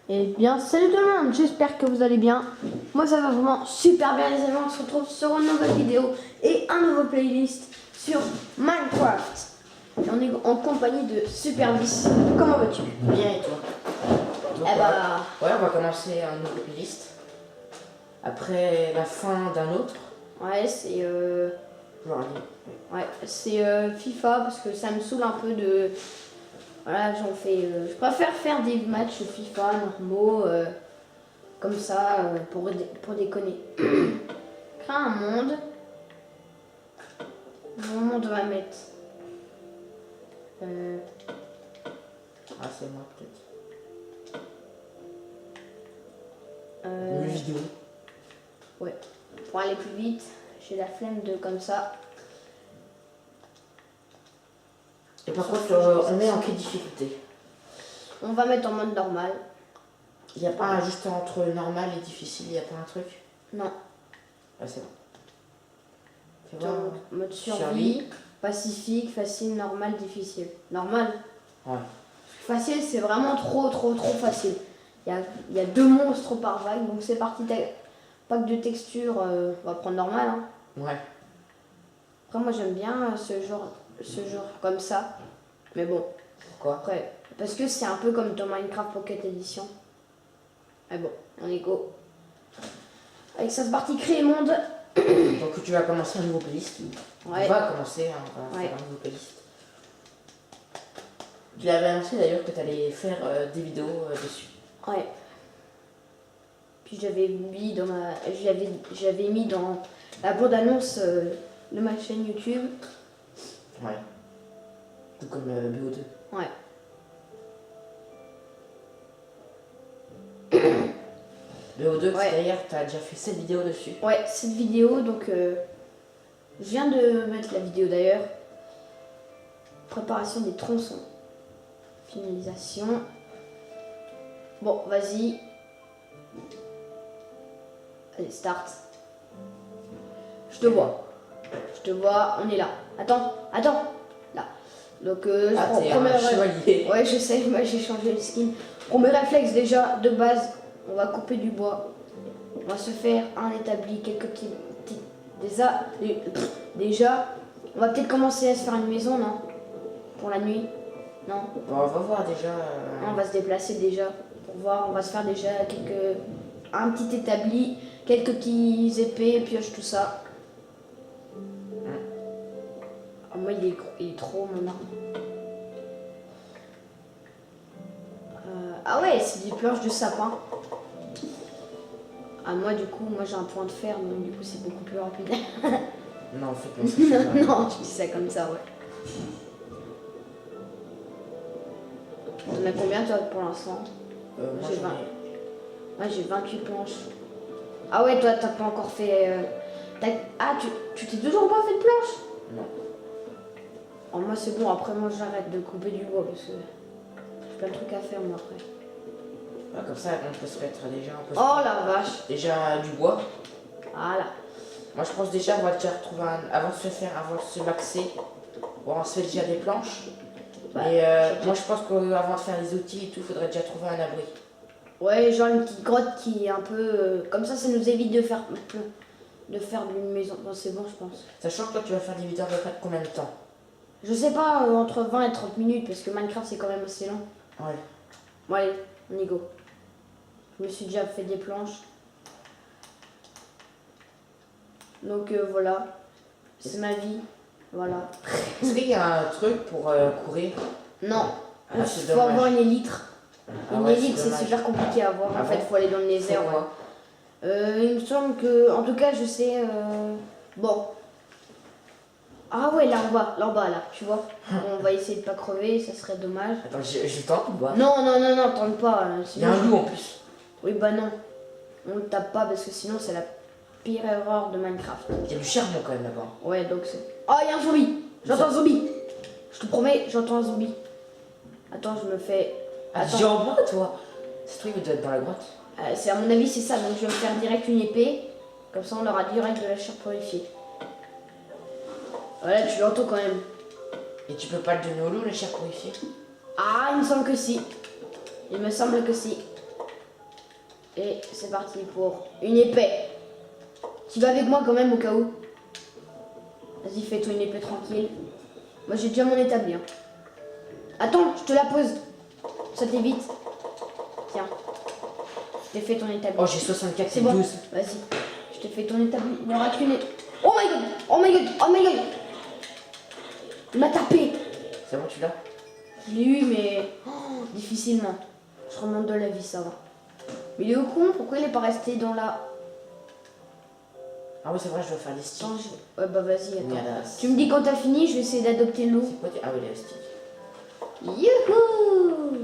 Eh bien, salut tout le monde, j'espère que vous allez bien. Moi, ça va vraiment super bien, les amis. On se retrouve sur une nouvelle vidéo et un nouveau playlist sur Minecraft. Et on est en compagnie de Supervice. Comment vas-tu? Bien, et toi? Donc, Eh bah, ouais, on va commencer un nouveau playlist. Après la fin d'un autre. ouais, c'est Genre, ouais, c'est FIFA parce que ça me saoule un peu de. Voilà, j'en fais. Je préfère faire des matchs FIFA normaux, comme ça, pour déconner. Créer un monde. Mon monde va mettre. ah, c'est moi peut-être. Euh, Une vidéo. ouais. Pour aller plus vite, j'ai la flemme de comme ça. Et par contre, on est en quelle difficulté? On va mettre en mode normal. Il n'y a pas un juste entre normal et difficile, il n'y a pas un truc? Non. Ah, c'est bon. Fais En voir. mode survie, pacifique, facile, normal, difficile. Normal. Ouais. Facile, c'est vraiment trop facile. Il y a 2 monstres par vague, donc c'est parti. Pack de texture, on va prendre normal. Hein. Ouais. Après, moi j'aime bien ce genre comme ça. Mais bon, Pourquoi? après, parce que c'est un peu comme dans Minecraft Pocket Edition. Mais bon, on est go. Avec cette partie créer monde. Donc tu vas commencer un nouveau playlist. Ouais. On va commencer, hein, on va faire un nouveau playlist. Tu avais annoncé d'ailleurs que tu allais faire des vidéos dessus. Ouais. Puis j'avais mis dans j'avais mis dans la bande-annonce de ma chaîne YouTube. Ouais. Tout comme BO2. Ouais. BO2, Ouais. d'ailleurs, tu as déjà fait 7 vidéos dessus. Ouais, cette vidéo, donc je viens de mettre la vidéo d'ailleurs. Préparation des tronçons. Finalisation. Bon, vas-y. Allez, start. Je te vois. Je te vois, on est là. Attends. Là. Donc, je prends t'es premier un chevalier. Ouais, je sais, moi j'ai changé le skin. Premier réflexe déjà, de base, on va couper du bois. On va se faire un établi, quelques petits déjà, on va peut-être commencer à se faire une maison, non? Pour la nuit? Non? Bon, on va voir déjà. On va se déplacer déjà pour voir. On va se faire déjà un petit établi, quelques petits épées, pioche, tout ça. Ah, moi, il est trop mon arme. Ah ouais, c'est des planches de sapin. Ah moi du coup, moi j'ai un point de fer, donc du coup c'est beaucoup plus rapide. Non, fais pas ça. Non, je dis ça comme ça, ouais. T'en as combien toi pour l'instant? Moi, J'ai j'en 20. ai- Moi j'ai 28 planches. Ah ouais, toi t'as pas encore fait... Ah, tu t'es toujours pas fait de planches? Non. Oh, moi c'est bon, après moi j'arrête de couper du bois parce que j'ai plein de trucs à faire moi après. Ah, comme ça, on peut se mettre déjà un peu. Oh la vache. Déjà du bois. Voilà. Moi, je pense déjà, on va déjà retrouver avant de se maxer, bon, on se fait déjà des planches. Bah, Et moi, je pense qu'avant de faire les outils et tout, il faudrait déjà trouver un abri. Ouais, genre une petite grotte qui est un peu... comme ça nous évite de faire une maison. Bon, c'est bon, je pense. Sachant que toi, tu vas faire des vidéos à peu près de combien de temps? Je sais pas, entre 20 et 30 minutes, parce que Minecraft, c'est quand même assez long. Ouais. Bon, allez, on y go. Je me suis déjà fait des planches. Donc, voilà. C'est ma vie. Voilà. Est-ce qu'il y a un truc pour courir? Non. Ah, Il c'est faut dommage. avoir une élytre. Ah Une ouais, élytre, c'est dommage. super compliqué à avoir. Ah En fait, bon il faut aller dans le désert. C'est quoi? Il me semble que... En tout cas, je sais... Bon. Ah ouais, là en bas, là, tu vois. On va essayer de pas crever, ça serait dommage. Attends, je tente ou pas? Non, tente pas. Il y a un loup en plus. Oui, bah non. On le tape pas parce que sinon c'est la pire erreur de Minecraft. Il y a du charbon quand même là-bas. Ouais, donc c'est... Oh, il y a un zombie. J'entends un zombie. Je te promets, j'entends un zombie. Attends, je me fais... Ah, Attends. déjà en bas, toi? Ce truc, il doit être dans la grotte. C'est à mon avis, c'est ça. Donc je vais me faire direct une épée. Comme ça, on aura direct de la chair purifiée. Voilà, tu l'entends quand même. Et tu peux pas le donner au loup, la chair purifiée? Ah, il me semble que si. Il me semble que si. Et c'est parti pour une épée. Tu vas avec moi quand même au cas où. Vas-y, fais-toi une épée tranquille. Moi j'ai déjà mon établi. Hein. Attends, je te la pose. Ça t'évite. Tiens. Je t'ai fait ton établi. Oh, j'ai 64 C'est et bon. 12. Vas-y. Je t'ai fait ton établi. Il n'y aura qu'une. Oh my god! Oh my god! Oh my god! Il m'a tapé. C'est bon, tu l'as? Je l'ai eu, mais difficilement. Je remonte de la vie, ça va. Mais il est au con, pourquoi il est pas resté dans la. Ah oui, c'est vrai, je dois faire des sticks. Attends, ouais, bah vas-y, attends. Yes. Tu me dis quand t'as fini, je vais essayer d'adopter le loup. C'est quoi Ah oui, les sticks. Youhou!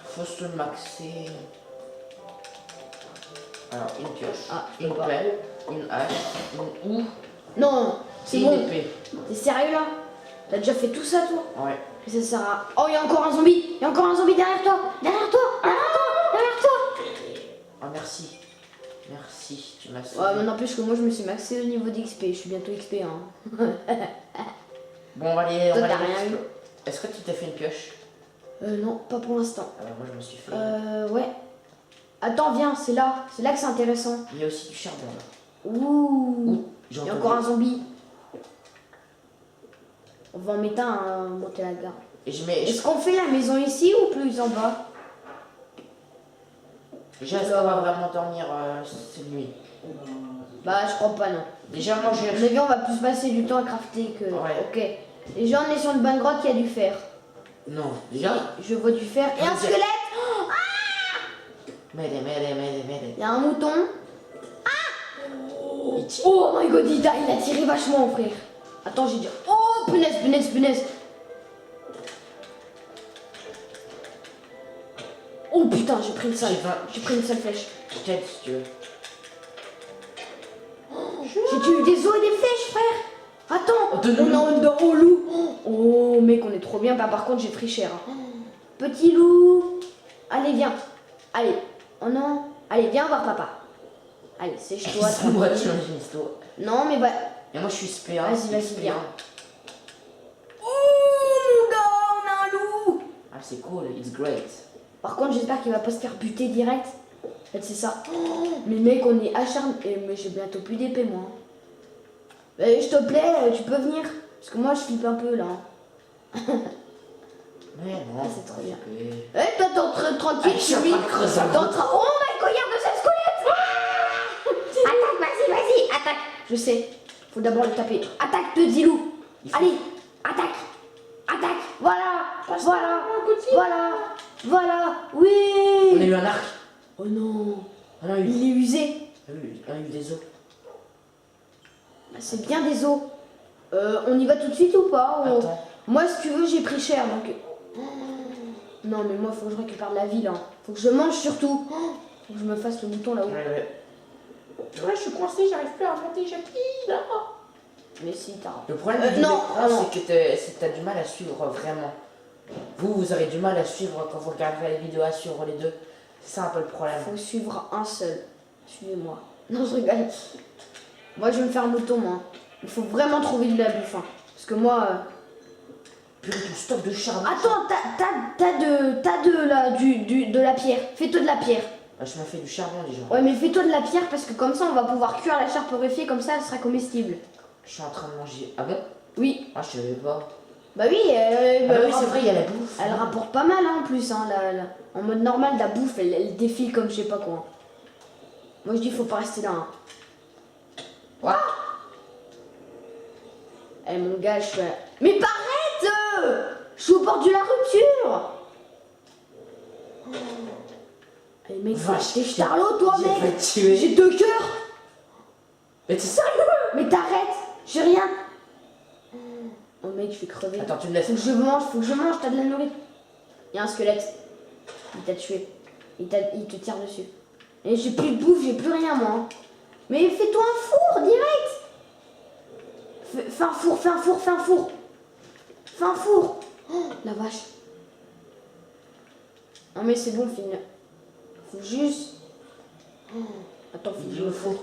Faut se maxer. Alors, une pioche, Ah, je une peux pas. pelle, une hache, une houe Non, c'est et bon. une épée. T'es sérieux là? T'as déjà fait tout ça, toi? Ouais. Et ça sert à. Oh, il y a encore un zombie! Il y a encore un zombie derrière toi! Derrière toi! Derrière toi! Derrière toi! Oh, merci. Merci, tu m'as Ouais, sauvé. mais n'empêche que moi je me suis maxé au niveau d'XP. Je suis bientôt XP, hein. Bon, on va aller. Toi, t'as rien eu? Est-ce que tu t'es fait une pioche? Non, pas pour l'instant. Ah bah, moi, je me suis fait. Ouais. Attends, viens, c'est là. C'est là que c'est intéressant. Il y a aussi du charbon là. Ouh. J'ai Il y a entendu. encore un zombie. On va en mettre un monter la garde. Et je mets. Est-ce qu'on fait la maison ici ou plus en bas? Déjà, est-ce qu'on va vraiment dormir cette nuit? Bah, je crois pas, non. Déjà, moi, À mon avis, on va plus passer du temps à crafter que. Ouais. Ok. Déjà, on est sur une bonne grotte qui a du fer. Non, déjà. Je vois du fer. Et un Vas-y. squelette! M'aide. Il y a un mouton. Il tire. Oh my god, il a tiré vachement, frère. Attends, j'ai dit. Oh, punaise. Oh putain, j'ai pris une sale. J'ai 20. J'ai pris une sale flèche. Je t'aide si tu veux. J'ai tué des os et des flèches, frère. Attends, Oh, donne-le. on a un oh, loup. Oh, mec, on est trop bien. Bah, par contre, j'ai pris cher. Hein. Petit loup. Allez, viens. Allez. Oh non. Allez, viens voir papa. Allez, sèche-toi. C'est moi, tu tranquille. imagines l'histoire. Non, mais bah. Et moi, je suis spé1. Vas-y, viens. Oh, mon gars, on a un loup. Ah, c'est cool, it's great. Par contre, j'espère qu'il va pas se faire buter direct. En fait, c'est ça. Oh, mais mec, on est acharné. Mais j'ai bientôt plus d'épée, moi. S'il te plaît, tu peux venir. Parce que moi, je flippe un peu, là. Mais non, Ah, c'est trop bien. spé. Eh, toi, t'es en train de tranquille, Ah, je je suis en suis. train de creuser un T'es en trou. train. Oh my god, regarde cette squelette. Attaque, vas-y, attaque. Je sais. Faut d'abord le taper. Attaque, te dis loup. Il faut- Allez, attaque. Voilà. On a Oui. eu un arc. Oh non. On a eu, Il est usé. on a eu des os. Bah, c'est bien des os. On y va tout de suite ou pas? Attends. Moi, si tu veux, j'ai pris cher, donc... Non, mais moi, faut que je récupère de la vie, là. Faut que je mange, surtout. Faut que je me fasse le mouton, là-haut. Ouais, je suis coincé, j'arrive plus à monter, j'ai pris là. Mais si, t'as... Le problème du non, écran, non. c'est que t'as du mal à suivre vraiment. Vous aurez du mal à suivre quand vous regarderez les vidéos à suivre les deux. C'est ça un peu le problème. Faut suivre un seul. Suivez-moi. Non, je rigole. Moi, je vais me faire un mouton, moi. Il faut vraiment trouver de la bouffe, hein. Parce que moi... Purée, tout stock de charbon. Attends, de la pierre. Fais-toi de la pierre. Ah, je m'en fais du charbon déjà. Ouais, mais fais-toi de la pierre parce que comme ça, on va pouvoir cuire la chair torréfiée. Comme ça, elle sera comestible. Je suis en train de manger. Ah bon? Oui. Ah, je savais pas. Bah oui, Ah bah oui, c'est vrai, il y a la bouffe. Elle rapporte pas mal, hein, en plus. Hein, en mode normal, la bouffe, elle défile comme je sais pas quoi. Moi, je dis, faut pas rester là. Hein. What? Eh, mon gars, je suis... Mais arrête je suis au bord de la rupture. Eh, mec, Vache, t'es charlot, toi, j'ai mec. failli te tuer. J'ai 2 cœurs. Mais t'es sérieux? Mais t'arrêtes. J'ai rien. Oh, mec, je vais crever. Attends, tu me laisses. Faut que je mange, t'as de la nourriture. Il y a un squelette. Il t'a tué. Il te tire dessus. Et j'ai plus de bouffe, j'ai plus rien, moi. Hein. Mais fais-toi un four, direct. Fais un four. Fais un four. Oh, la vache. Non, mais c'est bon, Finn. Faut juste... Oh, attends, faut que je me four.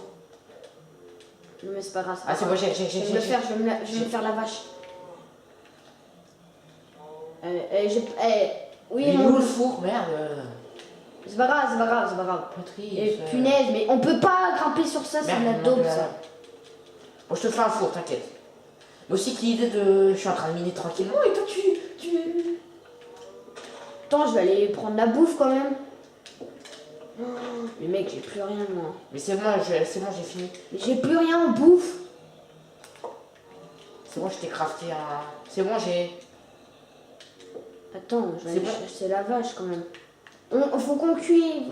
Non, mais c'est pas grave. Ah, c'est bon, j'ai. Je vais me le faire, je vais me faire la vache. Oui, Il est mon où le loup. four? Merde. C'est pas grave, c'est pas grave, c'est pas grave. Patrice. Et punaise, mais on peut pas grimper sur ça, c'est de la Merde, dope non, ça. Bon, je te fais un four, t'inquiète. Mais aussi que l'idée de... Je suis en train de miner tranquillement et toi tu... Attends, je vais aller prendre la bouffe quand même. Oh, mais mec, j'ai plus rien moi. Mais c'est bon, c'est bon, j'ai fini. Mais j'ai plus rien en bouffe. C'est bon, je t'ai crafté un... C'est bon, j'ai... Attends, je vais C'est aller bon. chercher la vache quand même. Faut qu'on cuise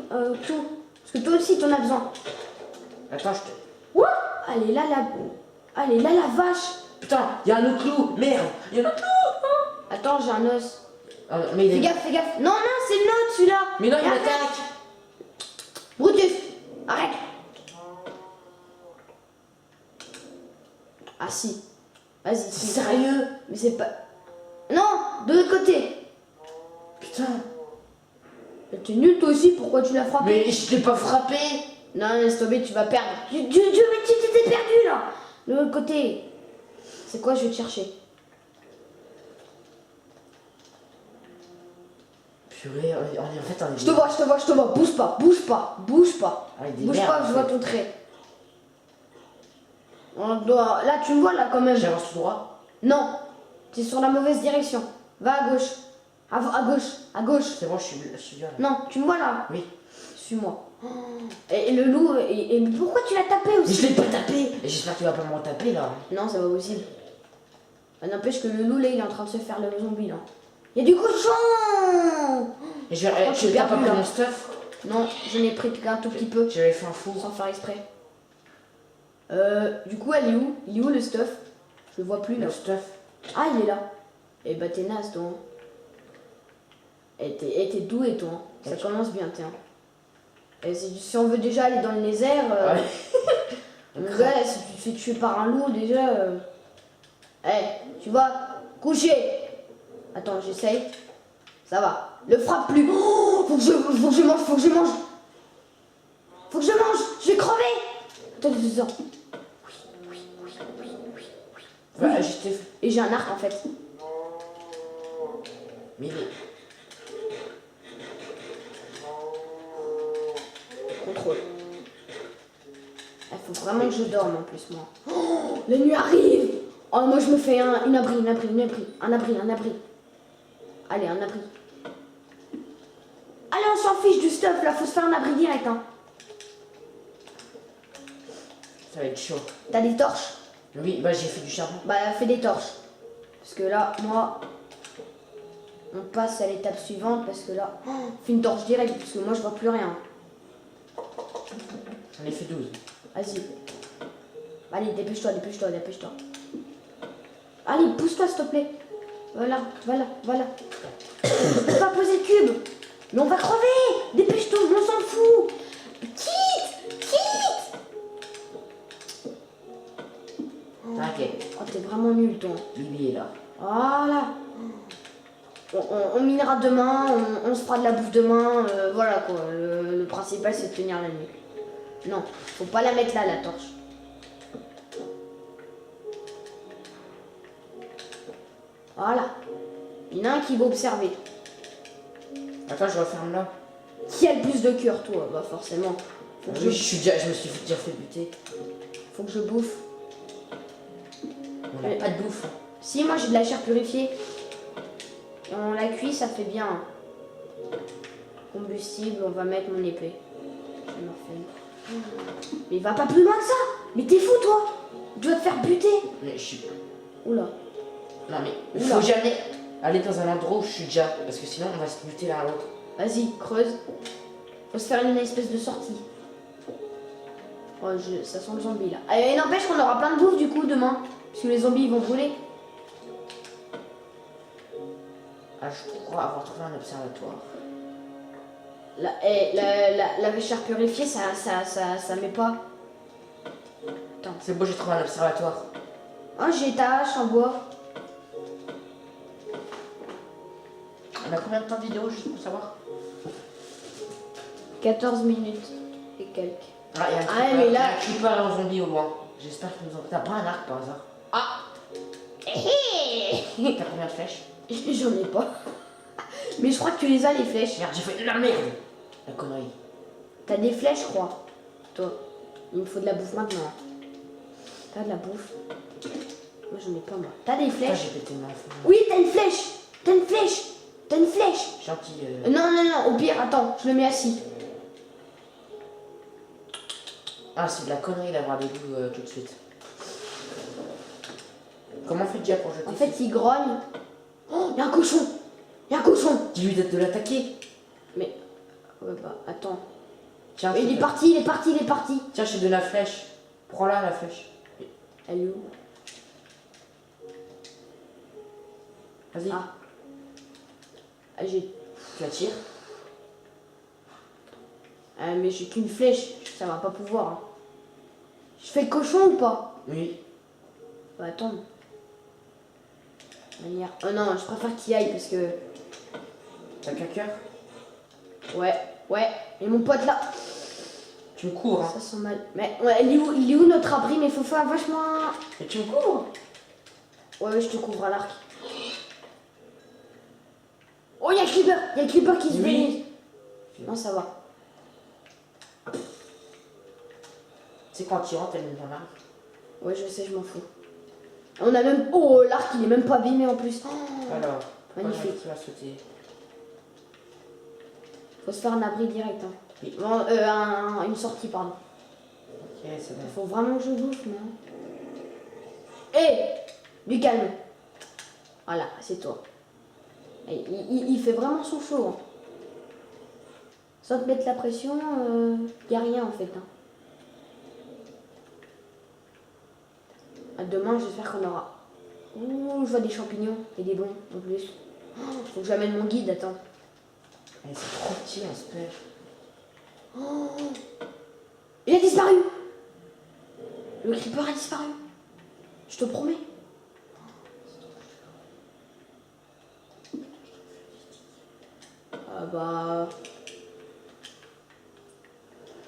tout. Parce que toi aussi t'en as besoin. Attends, je te... What? Allez là la vache. Putain, il y a un autre loup. Merde, il y a un autre loup. Attends, j'ai un os. Ah, mais il Fais est... gaffe, fais gaffe. Non, non, c'est le nôtre celui-là. Mais non, il Arrête. m'attaque. Brutus, arrête. Ah si. Vas-y, C'est si. sérieux? Mais c'est pas... Non, de l'autre côté. Putain. Mais t'es nul toi aussi, pourquoi tu l'as frappé? Mais je t'ai pas frappé. Non, laisse tomber, tu vas perdre. Mais tu t'étais perdu là. De l'autre côté. C'est quoi, je vais te chercher. Purée, on est en fait... On est... Je te vois. Bouge pas. Ah, il Bouge démerde, pas, en je vois fait. ton trait. On doit... Là, tu me vois là quand même. J'avance tout droit. Non, t'es sur la mauvaise direction. Va à gauche. À gauche. C'est bon, je suis bien là. Non, tu me vois là. Oui. Suis-moi. Oh. Et le loup, et pourquoi tu l'as tapé Mais aussi? je l'ai pas tapé. Et j'espère qu'il va pas me retaper là. Non, c'est pas possible. Ça n'empêche que le loup là, il est en train de se faire le zombie là. Il y a du cochon. Et je Par contre, je suis t'as pas perdu, pris là. mon stuff. Non, je n'ai pris qu'un tout petit peu. J'avais fait un four. Sans faire exprès. Du coup, elle est où? Il est où le stuff? Je le vois plus là. Le stuff. Ah, il est là. Eh bah, t'es naze, toi. T'es doué, toi. Ça Ok. commence bien, tiens. Et si on veut déjà aller dans le nether, Ouais. ouais, si tu te fais tuer par un loup, déjà. Tu vas coucher. Attends, j'essaye. Ça va. Le frappe plus. Oh, faut que je mange. Je vais crever. Attends. Ouais, j'étais... Et j'ai un arc en fait. Mais il est... Contrôle. Il faut vraiment que je dorme en plus, moi. Oh, la nuit arrive. Oh, moi je me fais un abri. Un abri. Allez, un abri. Allez, on s'en fiche du stuff là, faut se faire un abri direct. Hein. Ça va être chaud. T'as des torches? Oui, bah j'ai fait du charbon. Bah, fais des torches. Parce que là, moi, on passe à l'étape suivante. Parce que là, fais une torche direct. Parce que moi, je vois plus rien. J'en ai fait 12. Vas-y. Allez, dépêche-toi. Allez, pousse-toi, s'il te plaît. Voilà. Je peux pas poser de cube. Mais on va crever. Dépêche-toi, on s'en fout. Quitte. T'inquiète. Oh, t'es vraiment nul, toi. Bibi est là. Voilà. On minera demain, on se fera de la bouffe demain, voilà quoi. Le principal c'est de tenir la nuit. Non, faut pas la mettre là la torche. Voilà. Il y en a un qui va observer. Attends, je referme là. Qui a le plus de cœur, toi? Bah forcément. Faut que, Oui, je me suis déjà fait buter. faut que je bouffe. On n'a pas de bouffe. Si, moi j'ai de la chair purifiée. Et on la cuit, ça fait bien. Combustible, on va mettre mon épée. Je m'en fais. Mais va pas plus loin que ça. Mais t'es fou, toi. Tu vas te faire buter. Mais je suis... Oula. Non mais il Oula. faut jamais aller dans un endroit où je suis déjà. Parce que sinon on va se buter l'un à l'autre. Vas-y, creuse. Faut se faire une espèce de sortie. Oh, ça sent le zombie là. Et n'empêche qu'on aura plein de bouffe du coup demain. Parce que les zombies ils vont brûler. Ah, je crois avoir trouvé un observatoire. La chair purifiée, ça met pas. Attends. C'est beau, j'ai trouvé un observatoire. Oh, j'ai ta hache en bois. On a combien de temps de vidéo juste pour savoir? 14 minutes et quelques. Ah, il y a un Ah, creeper, mais là- un creeper en zombie au loin. J'espère qu'ils nous ont... T'as pas un arc par hasard? Ah. T'as combien de flèches? J'en ai pas. Mais je crois que tu les as les flèches. Merde, j'ai fait la merde. La connerie. T'as des flèches, je crois. Toi. Il me faut de la bouffe maintenant. T'as de la bouffe. Moi, j'en ai pas, moi. T'as des Putain, flèches? j'ai pété ma femme. Oui, t'as une flèche. T'as une flèche. T'as une flèche. Gentil. Non, non, non. Au pire, attends. Je le mets assis. Ah, c'est de la connerie d'avoir des goûts tout de suite. Comment on fait déjà pour jeter? En fait, il grogne. Oh, il y a un cochon. Il y a un cochon. Dis-lui de l'attaquer. Mais... Ouais, bah, attends. Tiens, Il est parti, il est parti, il est parti. Tiens, je te donne la flèche. Prends-la, la flèche. Elle est où? Vas-y. Ah. Ah, j'ai... Tu la tires. Mais j'ai qu'une flèche. Ça va pas pouvoir. Hein. Je fais le cochon ou pas? Oui. Bah, attends. Manière... Oh non, je préfère qu'il aille parce que... T'as qu'un cœur? Ouais, ouais. Et mon pote là. Tu me cours, hein. Ça sent mal. Mais ouais, il est où notre abri? Mais faut faire vachement... Mais tu me cours. Ouais, je te couvre à l'arc. Oh, il y a le creeper qui se Oui. vénise. Non, ça va. Tu sais, quand tu rentres, elle met dans l'arbre. Ouais, je sais, je m'en fous. On a même... Oh, l'arc, il est même pas abîmé en plus. Oh, Alors, magnifique. tu vas sauter. Faut se faire un abri direct. Hein. Oui. Bon, une sortie, pardon. Ok, c'est bon. Il faut vraiment que je bouffe, non? Hé, du calme. Voilà, c'est toi. Et il fait vraiment son show. Hein. Sans te mettre la pression, y a rien en fait. Hein. À demain, j'espère qu'on aura... Ouh, je vois des champignons et des bons en plus. Oh, faut que j'amène mon guide, attends. Eh, c'est trop petit, on se perd. Oh, il a disparu. Le creeper a disparu. Je te promets. Ah bah...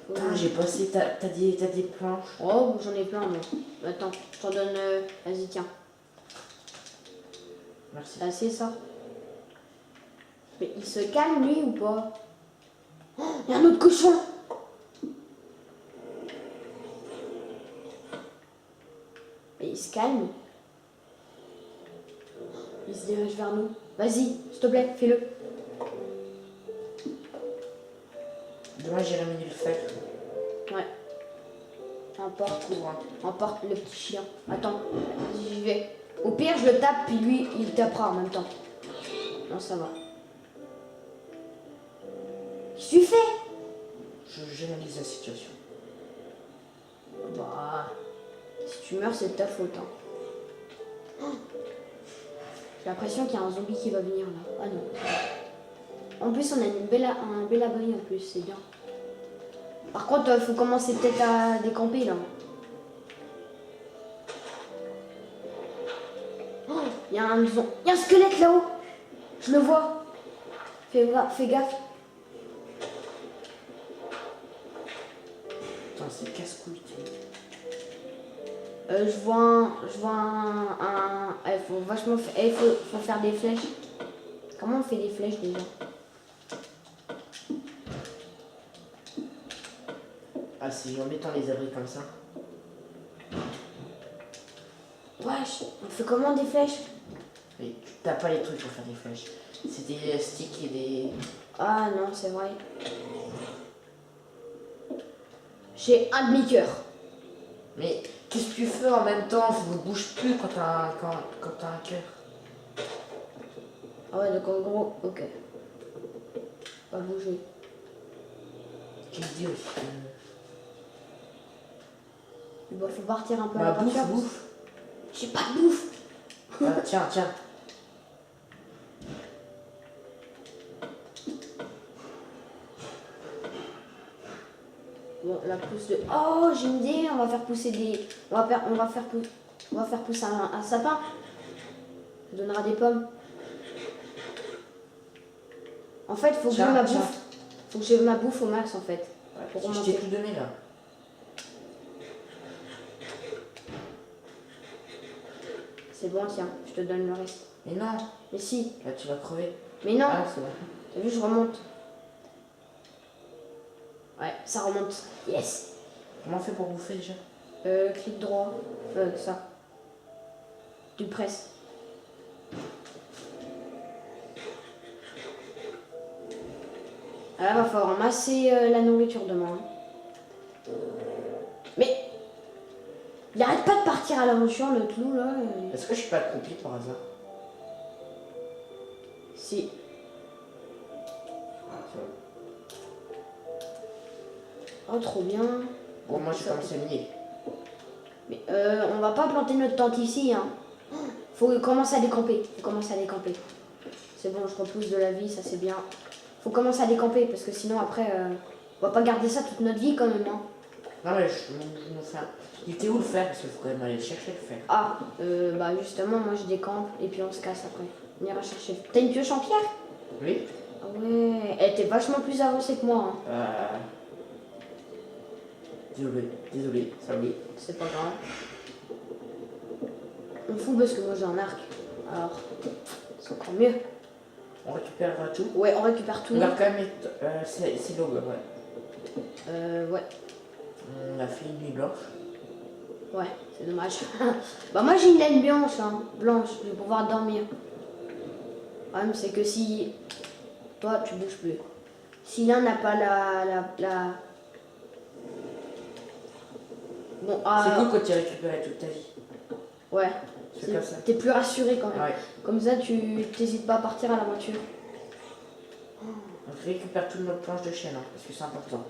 Putain, j'ai passé. T'as des planches. Oh, j'en ai plein, moi. Attends, je t'en donne... Vas-y, tiens. Merci. C'est assez, ça. Mais il se calme, lui, ou pas? Oh, il y a un autre cochon. Et il se calme. Il se dirige vers nous. Vas-y, s'il te plaît, fais-le. Demain, j'irai mener le fer. Ouais. Emporte, emporte le petit chien. Attends, j'y vais. Au pire, je le tape, puis lui, il tapera en même temps. Non, ça va. Qu'est-ce que tu fais? J'analyse la situation. Bah... Si tu meurs, c'est de ta faute. Hein. Oh, j'ai l'impression qu'il y a un zombie qui va venir là. Ah non. En plus, on a un bel abri en plus, c'est bien. Par contre, faut commencer peut-être à décamper là. Oh, il y a un squelette là-haut. Je le vois. Fais gaffe. Putain, c'est casse-couille. Je vois faut vachement... faut faire des flèches. Comment on fait des flèches déjà? Ah, c'est en mettant les abris comme ça. Wesh, on fait comment des flèches? Mais t'as pas les trucs pour faire des flèches. C'est des sticks et des... Ah non, c'est vrai. J'ai un demi-cœur. Mais qu'est-ce que tu fais en même temps? Faut ne bouge plus quand t'as un cœur. Ah ouais, donc en gros, ok. Pas bouger. Quelle idée aussi. Bah, faut partir un peu à Bah, l'aventure. bouffe. J'ai pas de bouffe. Ah, tiens. Bon, la pousse de... Oh, j'ai une idée, on va faire pousser des... On va faire pousser un sapin. Ça donnera des pommes. En fait, faut que j'ai ma bouffe. Faut que j'ai ma bouffe au max, en fait. Ouais, je t'ai tout donné, là. C'est bon, tiens, je te donne le reste. Mais non. Mais si. Là, tu vas crever. Mais non. Ah, c'est bon. T'as vu, je remonte. Ouais, ça remonte. Yes. Comment on fait pour bouffer déjà? Clic droit. Ça. Tu presses. Là, va falloir ramasser la nourriture demain. Mais il arrête pas de partir à l'aventure, le clou là. Est-ce que je suis pas accroupi par hasard? Si. Ah, c'est bon. Oh, trop bien. Bon, moi j'ai commencé à nier. Mais on va pas planter notre tente ici. Hein. Faut commencer à décamper. C'est bon, je repousse de la vie, ça c'est bien. Faut commencer à décamper parce que sinon après, on va pas garder ça toute notre vie quand même. Hein. Non mais je me fais un... Il était où le fer? Parce qu'il faut quand même aller le chercher le fer. Ah, bah justement, moi je décampe et puis on se casse après. On ira chercher. T'as une pioche en pierre? Oui. Ah ouais, elle était vachement plus avancée que moi. Hein. Désolé, ça oui. C'est pas grave. On fout parce que moi j'ai un arc. Alors, c'est encore mieux. On récupère tout. Ouais, on récupère tout. On garde quand même c'est l'aube, ouais. Ouais. On a fait une nuit blanche. Ouais, c'est dommage. Bah moi j'ai une laine blanche, hein. Blanche, je vais pouvoir dormir. Le problème c'est que si... Toi tu bouges plus. Si l'un n'a pas la... Bon, C'est cool quand tu as récupéré toute ta vie. Ouais. C'est comme ça. T'es plus rassuré quand même. Ouais. Comme ça tu t'hésites pas à partir à l'aventure. On récupère toutes nos planches de chêne, hein, parce que c'est important.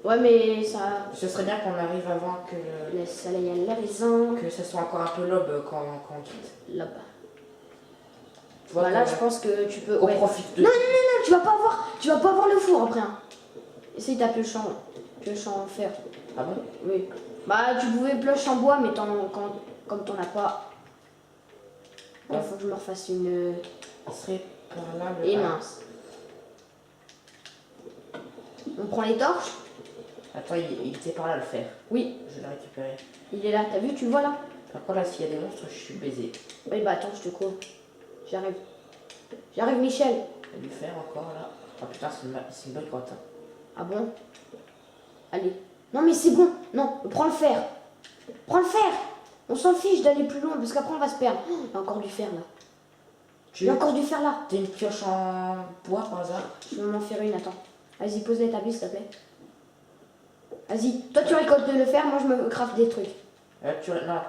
Ouais mais ça... Ce serait bien qu'on arrive avant que... Le soleil à l'horizon. Que ça soit encore un peu l'aube quand on quitte. Là-bas. Tu vois, Voilà, je pense que tu peux... on ouais. profite de... Non, tu vas pas avoir le four après. Hein. Essaye ta pioche en fer. Ah bon? Oui. Bah tu pouvais pioche en bois, mais comme t'en as pas... Il Ouais. faut que je me refasse une... Il serait par là le... Et mince. On prend les torches? Attends, il était par là le fer. Oui, Je l'ai récupéré. il est là. T'as vu, tu le vois là? Par contre là, s'il y a des monstres, je suis baisé. Oui, bah attends, je te cours. J'arrive. J'arrive, Michel. Il y a du fer encore là. Ah putain, c'est une bonne grotte. Hein. Ah bon? Allez. Non mais c'est bon. Non, prends le fer. Prends le fer. On s'en fiche d'aller plus loin parce qu'après on va se perdre. Oh, il y a encore du fer là. Il y a encore du fer là. T'as une pioche en bois par hasard? Je vais m'en faire une, attends. Vas-y, pose les tapis s'il te plaît. Vas-y, toi tu récoltes le fer, moi je me craft des trucs. Non,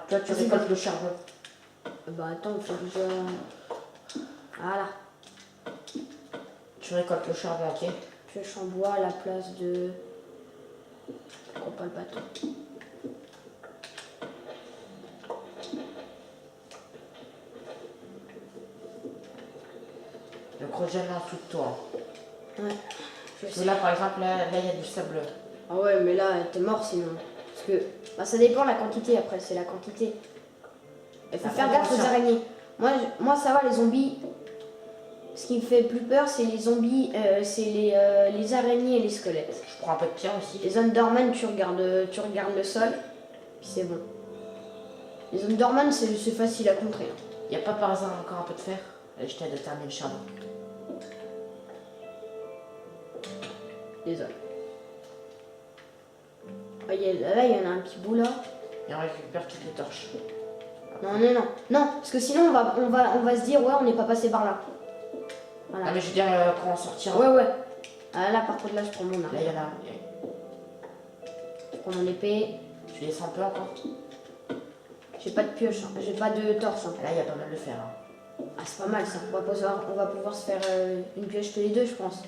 toi tu Vas-y, récoltes le charbon. Bah attends, il faut que je... Voilà. Tu récoltes le charbon, ok? Pioche en bois à la place de... Oh, pas le bâton. Le crochet en dessous de toi. Ouais. Je Parce sais. que là par exemple, là il y a du sable. Ah ouais, mais là, t'es mort sinon. Parce que bah, ça dépend la quantité après, c'est la quantité. Il faut faire gaffe aux araignées. Moi, ça va, les zombies. Ce qui me fait plus peur, c'est les zombies, c'est les araignées et les squelettes. Je prends un peu de pierre aussi. Les Enderman, tu regardes le sol, puis c'est bon. Les Enderman, c'est facile à contrer. Hein. Il n'y a pas par hasard encore un peu de fer? Allez, je t'aide à terminer le charbon. Désolé. Ah, là, il y en a un petit bout là. Et on récupère toutes les torches. Non, parce que sinon on va se dire ouais, on n'est pas passé par là. Voilà. Ah mais je veux dire quand on sortira. Ouais. Ah, là par contre là je prends mon arme. Là il y en a. Je prends mon épée. Tu descends un peu encore? J'ai pas de pioche, hein. J'ai pas de torche. Hein. Là il y a pas mal de fer. Hein. Ah c'est pas mal ça. On va pouvoir se faire une pioche tous les deux je pense.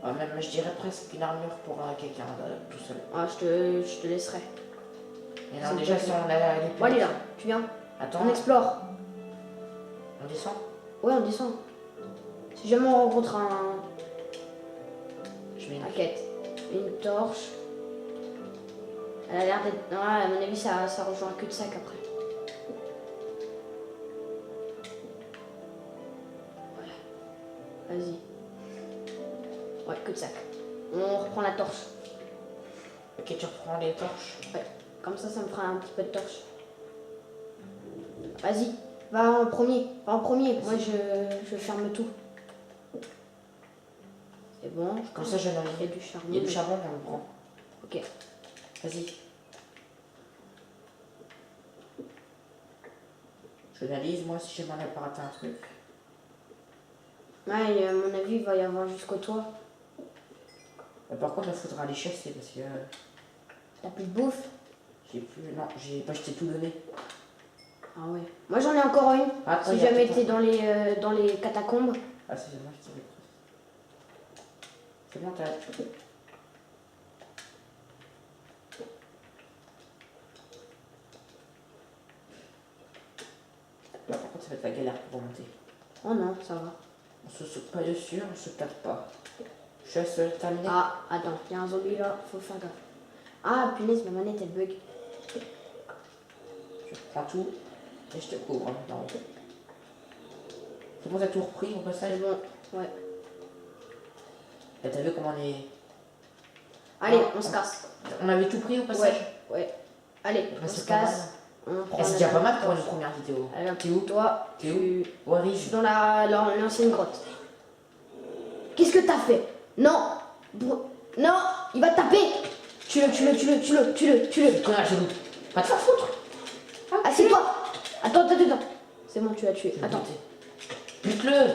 Ah, même je dirais presque une armure pour quelqu'un tout seul. Ah je te laisserai. Et là déjà si on a les Bon allez là, tu viens. Attends, On explore. on descend? Ouais on descend. Si jamais on rencontre Je mets un quête, une torche. Elle a l'air d'être... Non, à mon avis ça rejoint un cul-de-sac après. Voilà. Vas-y. Ouais, cul-de-sac. On reprend la torche. Ok, tu reprends les torches. Ouais. Comme ça me fera un petit peu de torche. Vas-y, va en premier. Moi je ferme tout. C'est bon. Comme ça, j'en Il y a ai. du charbon. Il y a du charbon, on le prend. Ok. Vas-y. J'analyse, moi, si j'ai mal à pas rater un truc. Ouais, et à mon avis, il va y avoir jusqu'au toit. Par contre, il faudra aller chasser parce que T'as plus de bouffe? j'ai plus. Non, j'ai pas, je t'ai tout donné. Ah ouais. Moi j'en ai encore une. Attends, Si il y a jamais tout t'es dans les catacombes. Ah, c'est dommage qu'il y ait C'est bon, t'as. Là, par contre, ça va être la galère pour remonter. Oh non, ça va. On se saute pas dessus, on se tape pas. Je laisse terminer. Ah, attends, il y a un zombie là, faut faire gaffe. Ah, punaise, ma manette elle bug. Je prends tout et je te couvre. Non. C'est bon, t'as tout repris au passage? C'est bon, ouais. Et t'as vu comment on est. Allez, Ah, on se casse. On avait tout pris au passage? Ouais. Allez, on se casse. On prend C'est déjà pas mal pour une première vidéo. Allez, T'es où? toi, T'es où? Où je arrive? suis dans l'ancienne grotte. Qu'est-ce que t'as fait? Non! Non! Il va te taper! Tue-le! Connard, je loupe. Pas de faire foutre! Assieds-toi! Attends. C'est bon, tu l'as tué. Attends. Bute-le!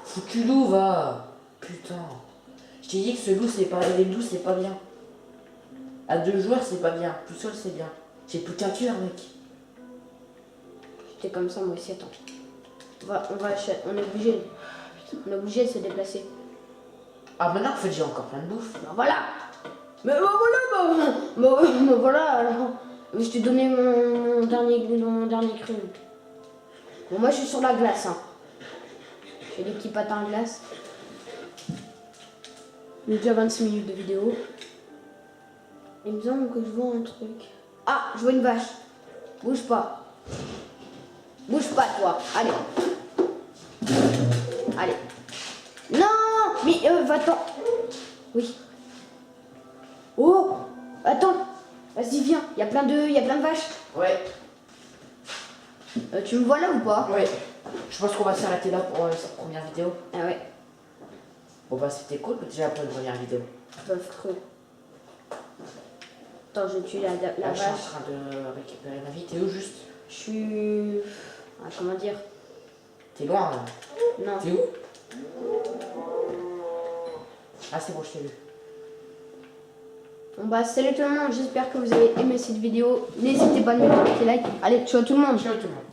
Foutu loup, va! Putain. Je t'ai dit que ce loup, c'est pas. Les loups, c'est pas bien. À 2 joueurs, c'est pas bien. Tout seul, c'est bien. J'ai plus qu'un cœur, mec. J'étais comme ça, moi aussi, attends. On est obligé. On est obligé de se déplacer. Ah, maintenant, en fait, j'ai encore plein de bouffe. Ben voilà! Mais voilà! Alors, je t'ai donné mon dernier cru. Bon, moi, je suis sur la glace, hein. J'ai des petits patins à glace. Il y a déjà 26 minutes de vidéo. Il me semble que je vois un truc. Ah, je vois une vache. Bouge pas. Bouge pas, toi. Allez. Non! Mais va-t'en. Oui. Oh! Attends. Vas-y, viens. Il y a plein de vaches. Ouais, Tu me vois là ou pas? ouais. Je pense qu'on va s'arrêter là pour cette première vidéo. Ah ouais. Bon, bah, c'était cool déjà pour une première vidéo. Bœuf creux. Attends, je tue la Là, je suis en vache. train de récupérer ma vie. T'es où juste? Je suis. Ah, comment dire? T'es loin là. Non. T'es où? Ah, c'est bon, je t'ai vu. Bon bah salut tout le monde, j'espère que vous avez aimé cette vidéo. N'hésitez pas à mettre un petit like. Allez, ciao tout le monde. Ciao tout le monde.